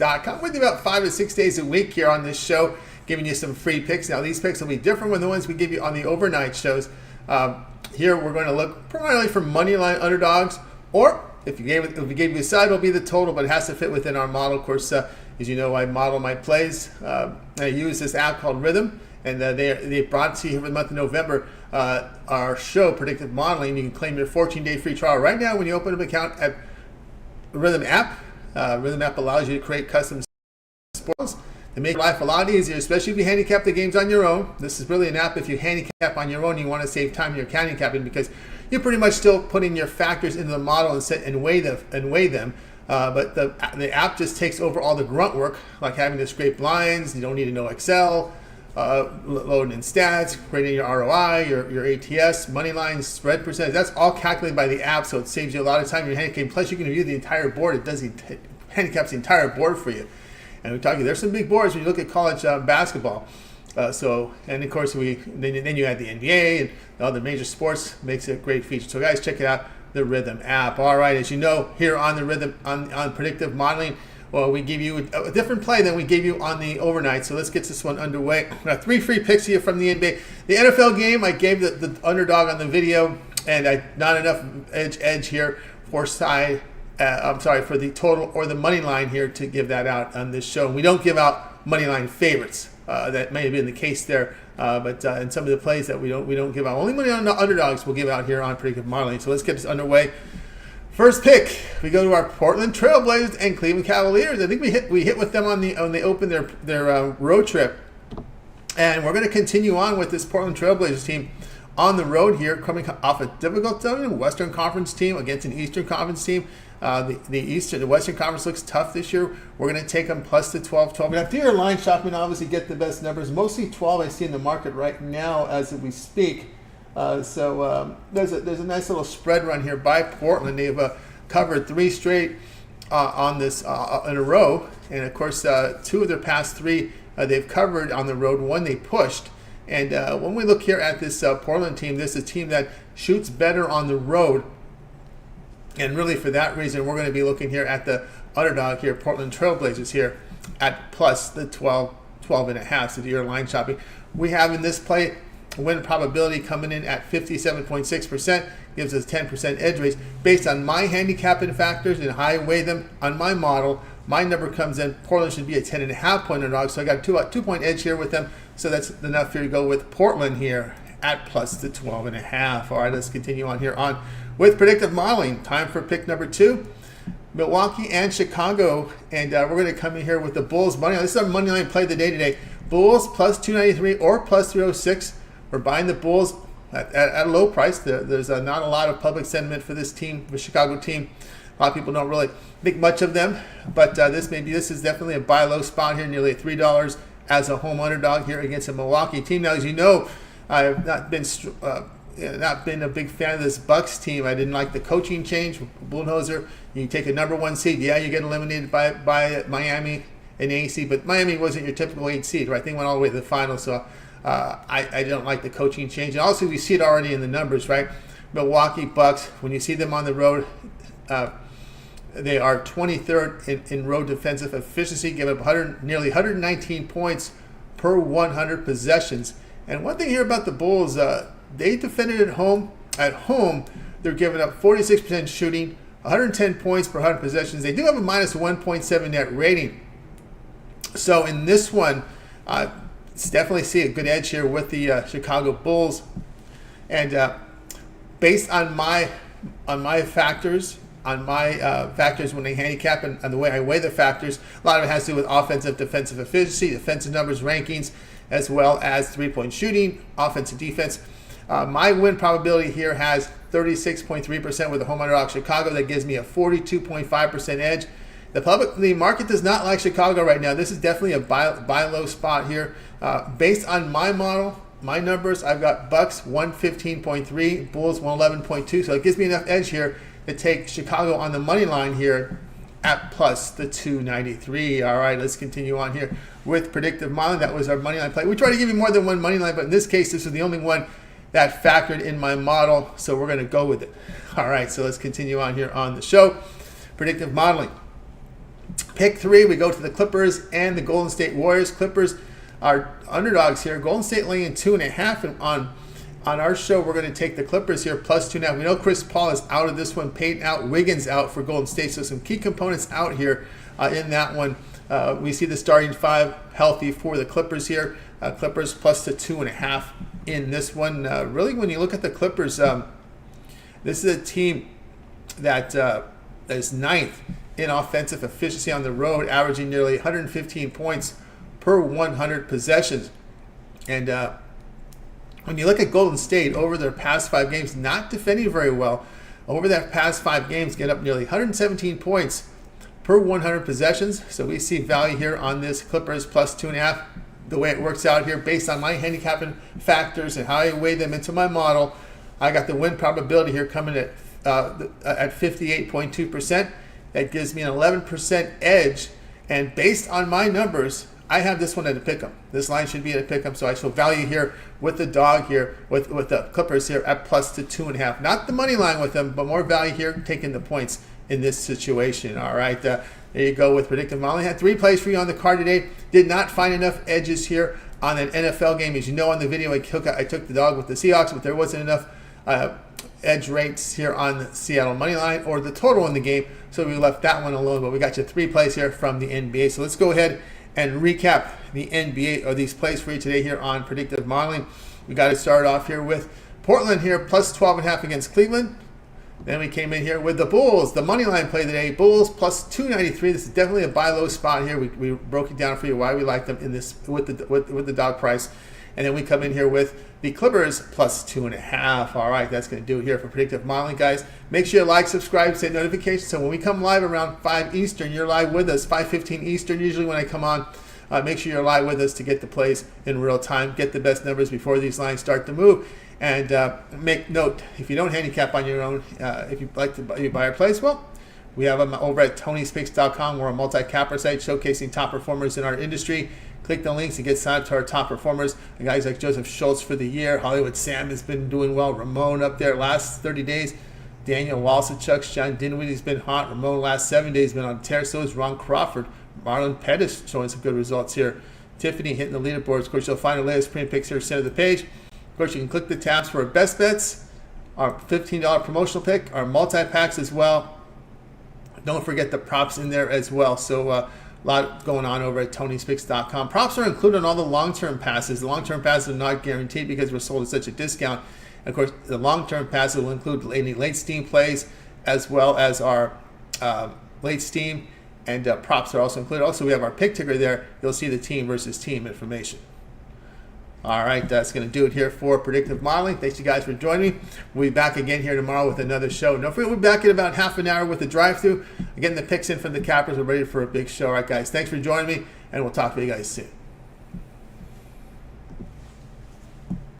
PredictivePicks.com. With you about 5 to 6 days a week here on this show, giving you some free picks. Now, these picks will be different from the ones we give you on the overnight shows. Here, we're going to look primarily for money line underdogs, or if we gave you a side, it'll be the total, but it has to fit within our model. Of course, as you know, I model my plays. I use this app called Rhythm, and they brought to you for the month of November our show, Predictive Modeling. You can claim your 14-day free trial right now when you open an account at Rhythm app. Rhythm app allows you to create custom sports to make life a lot easier, especially if you handicap the games on your own. This is really an app if you handicap on your own, you want to save time in your handicapping because you're pretty much still putting your factors into the model and weigh them. But the app just takes over all the grunt work, like having to scrape lines. You don't need to know Excel, loading in stats, creating your ROI, your ATS, money lines, spread percentage. That's all calculated by the app, so it saves you a lot of time in your handicapping. Plus, you can view the entire board. It handicaps the entire board for you. And we're talking, there's some big boards when you look at college basketball. And of course, then you add the NBA and all the major sports. Makes it a great feature. So guys, check it out, the Rhythm app. All right, as you know, here on the Rhythm, on predictive modeling, well, we give you a different play than we gave you on the overnight. So let's get this one underway. I got 3 free picks here from the NBA. The NFL game, I gave the underdog on the video, and not enough edge here for for the total or the money line here to give that out on this show. We don't give out money line favorites. That may have been the case there, but in some of the plays that we don't give out. Only money on the underdogs we'll give out here on Predictive Modeling. So let's get this underway. First pick, we go to our Portland Trail Blazers and Cleveland Cavaliers. I think we hit with them on they opened their road trip, and we're going to continue on with this Portland Trail Blazers team on the road here, coming off a difficult Western Conference team against an Eastern Conference team. The Western Conference looks tough this year. We're going to take them plus the 12. Now, if you're line shopping, obviously get the best numbers. Mostly 12 I see in the market right now as we speak. There's a nice little spread run here by Portland. They've covered 3 straight on this in a row, and of course 2 of their past 3 they've covered on the road. 1 they pushed. And when we look here at this Portland team, this is a team that shoots better on the road. And really for that reason, we're going to be looking here at the underdog here, Portland Trail Blazers here at plus the 12.5. So you're line shopping. We have in this play win probability coming in at 57.6%, gives us 10% edge rates. Based on my handicapping factors and how I weigh them on my model, my number comes in, Portland should be a 10.5 point underdog. So I got a 2 point edge here with them. So that's enough here to go with Portland here at plus the 12.5. All right, let's continue on here on with predictive modeling. Time for pick number 2. Milwaukee and Chicago. And we're going to come in here with the Bulls money line. This is our money line play of the day today. Bulls plus 293 or plus 306. We're buying the Bulls at a low price. There's not a lot of public sentiment for this team, the Chicago team. A lot of people don't really think much of them, but this is definitely a buy low spot here, nearly $3 as a home underdog here against a Milwaukee team. Now, as you know, I have not been a big fan of this Bucks team. I didn't like the coaching change. Bulldozer, you take a number 1 seed. Yeah, you get eliminated by Miami in the AC, but Miami wasn't your typical 8 seed, right? They went all the way to the finals, so I don't like the coaching change. And also, we see it already in the numbers, right? Milwaukee Bucks, when you see them on the road, they are 23rd in road defensive efficiency, giving up nearly 119 points per 100 possessions. And one thing here about the Bulls, they defended at home. At home, they're giving up 46% shooting, 110 points per 100 possessions. They do have a minus 1.7 net rating. So in this one, definitely see a good edge here with the Chicago Bulls. And based on my factors, when they handicap and the way I weigh the factors, a lot of it has to do with offensive, defensive efficiency, defensive numbers, rankings, as well as 3-point shooting, offensive defense. My win probability here has 36.3% with the home underdog Chicago. That gives me a 42.5% edge. The market does not like Chicago right now. This is definitely a buy low spot here. Based on my model, my numbers, I've got Bucks 115.3, Bulls 111.2. So it gives me enough edge here to take Chicago on the money line here at plus the 293. All right, let's continue on here with predictive modeling. That was our money line play. We try to give you more than one money line, but in this case, this is the only one that factored in my model, so we're going to go with it. All right, so let's continue on here on the show. Predictive modeling. Pick 3, we go to the Clippers and the Golden State Warriors. Clippers are underdogs here. Golden State laying 2.5, and on our show, we're going to take the Clippers here plus 2.5. We know Chris Paul is out of this one. Payton out. Wiggins out for Golden State. So some key components out here in that one. We see the starting 5 healthy for the Clippers here. Clippers plus the 2.5 in this one. Really, when you look at the Clippers, this is a team that is 9th in offensive efficiency on the road, averaging nearly 115 points per 100 possessions. And when you look at Golden State over their past 5 games, not defending very well. Over that past 5 games, get up nearly 117 points per 100 possessions. So we see value here on this Clippers plus 2.5. The way it works out here, based on my handicapping factors and how I weigh them into my model, I got the win probability here coming at 58.2%. That gives me an 11% edge. And based on my numbers, I have this one at a pick'em. This line should be at a pick'em, so I show value here with the dog here, with the Clippers here at plus to 2.5. Not the money line with them, but more value here, taking the points in this situation. All right, there you go with Predictive Modeling. Had 3 plays for you on the card today. Did not find enough edges here on an NFL game. As you know, on the video, I took the dog with the Seahawks, but there wasn't enough edge rates here on the Seattle money line or the total in the game, so we left that one alone. But we got you 3 plays here from the NBA. So let's go ahead and recap the NBA or these plays for you today here on Predictive Modeling. We got to start off here with Portland here plus 12.5 against Cleveland. Then we came in here with the Bulls, the money line play today. Bulls plus 293. This is definitely a buy low spot here. We broke it down for you why we like them in this with the dog price. And then we come in here with the Clippers plus 2.5. All right, that's going to do it here for Predictive Modeling, guys. Make sure you like, subscribe, set notifications. So when we come live around 5 Eastern, you're live with us. 5:15 Eastern, usually when I come on. Make sure you're live with us to get the plays in real time. Get the best numbers before these lines start to move. And make note, if you don't handicap on your own, if you'd like to buy or place, well, we have them over at Tony'sPicks.com. We're a multi-capper site showcasing top performers in our industry. Click the links and get signed up to our top performers. The guys like Joseph Schultz for the year. Hollywood Sam has been doing well. Ramon up there last 30 days. Daniel Walsachuk, John Dinwiddie's been hot. Ramon last 7 days been on tear. So is Ron Crawford. Marlon Pettis showing some good results here. Tiffany hitting the leaderboards. Of course, you'll find our latest premium picks here center of the page. Of course, you can click the tabs for our best bets, our $15 promotional pick, our multi-packs as well. Don't forget the props in there as well. So a lot going on over at Tony'sPicks.com. Props are included in all the long-term passes. The long-term passes are not guaranteed because we're sold at such a discount. And of course, the long-term passes will include any late steam plays as well as our late steam, and props are also included. Also, we have our pick ticker there. You'll see the team versus team information. All right, that's going to do it here for Predictive Modeling. Thanks you guys for joining me. We'll be back again here tomorrow with another show. Don't forget, we'll be back in about half an hour with the drive-thru. Getting the picks in from the cappers. We're ready for a big show. All right, guys, thanks for joining me, and we'll talk to you guys soon.